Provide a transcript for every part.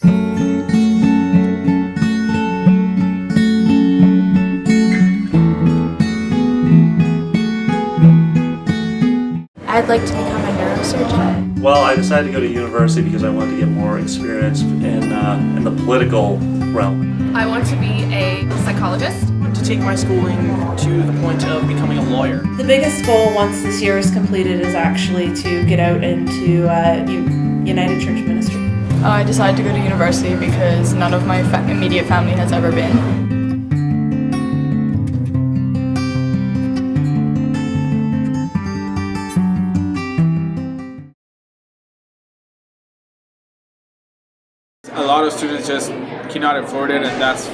I'd like to become a neurosurgeon. Well, I decided to go to university because I wanted to get more experience in the political realm. I want to be a psychologist. To take my schooling to the point of becoming a lawyer. The biggest goal once this year is completed is actually to get out into United Church ministry. I decided to go to university because none of my immediate family has ever been. A lot of students just cannot afford it, and that's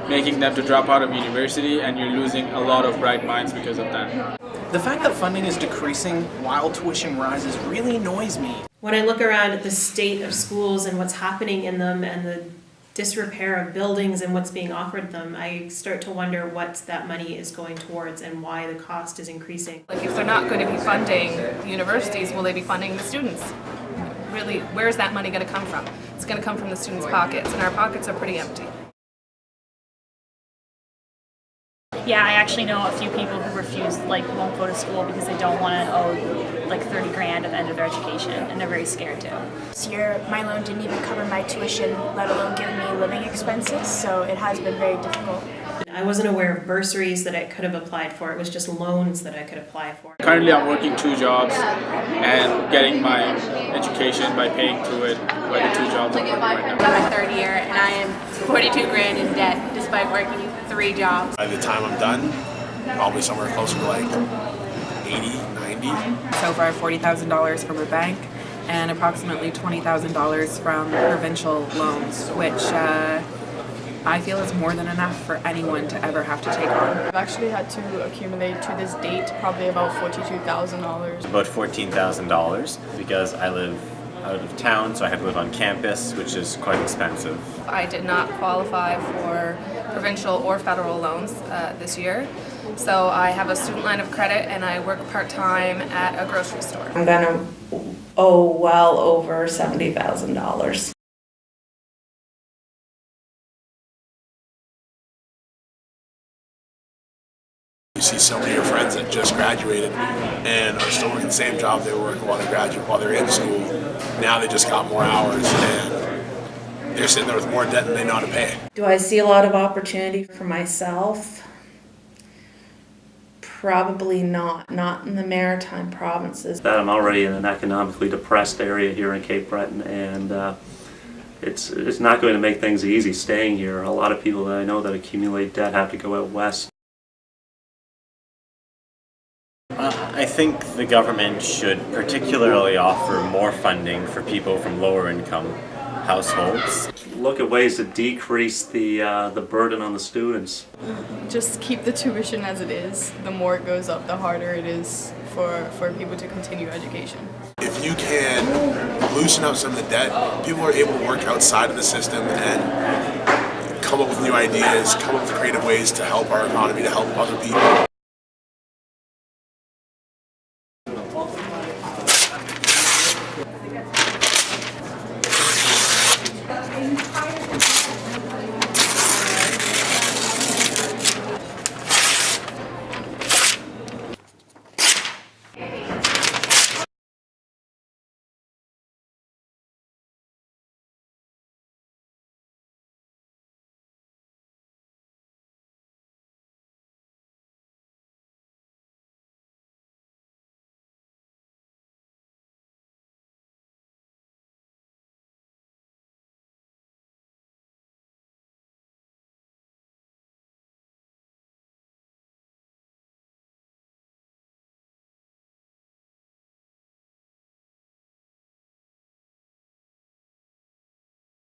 making them to drop out of university, and you're losing a lot of bright minds because of that. The fact that funding is decreasing while tuition rises really annoys me. When I look around at the state of schools and what's happening in them and the disrepair of buildings and what's being offered them, I start to wonder what that money is going towards and why the cost is increasing. Like, if they're not going to be funding universities, will they be funding the students? Really, where's that money going to come from? It's going to come from the students' pockets, and our pockets are pretty empty. Yeah, I actually know a few people who won't go to school because they don't want to owe like 30 grand at the end of their education, and they're very scared to. This year, my loan didn't even cover my tuition, let alone give me living expenses, so it has been very difficult. I wasn't aware of bursaries that I could have applied for. It was just loans that I could apply for. Currently I'm working 2 jobs and getting my education by paying through it by the 2 jobs I'm working right now. I'm in my 3rd year and I am 42 grand in debt despite working 3 jobs. By the time I'm done, probably somewhere closer to like 80, 90. So far, $40,000 from a bank and approximately $20,000 from provincial loans, which I feel is more than enough for anyone to ever have to take on. I've actually had to accumulate to this date probably about $42,000. About $14,000 because I live out of town, so I have to live on campus, which is quite expensive. I did not qualify for provincial or federal loans this year, so I have a student line of credit and I work part-time at a grocery store. I'm gonna owe well over $70,000. You see so many of your friends that just graduated and are still working the same job they were working while they're in school. Now they just got more hours and they're sitting there with more debt than they know how to pay. Do I see a lot of opportunity for myself? Probably not. Not in the maritime provinces. I'm already in an economically depressed area here in Cape Breton, and it's not going to make things easy staying here. A lot of people that I know that accumulate debt have to go out west. I think the government should particularly offer more funding for people from lower income households. Look at ways to decrease the burden on the students. Just keep the tuition as it is. The more it goes up, the harder it is for people to continue education. If you can loosen up some of the debt, people are able to work outside of the system and come up with new ideas, come up with creative ways to help our economy, to help other people.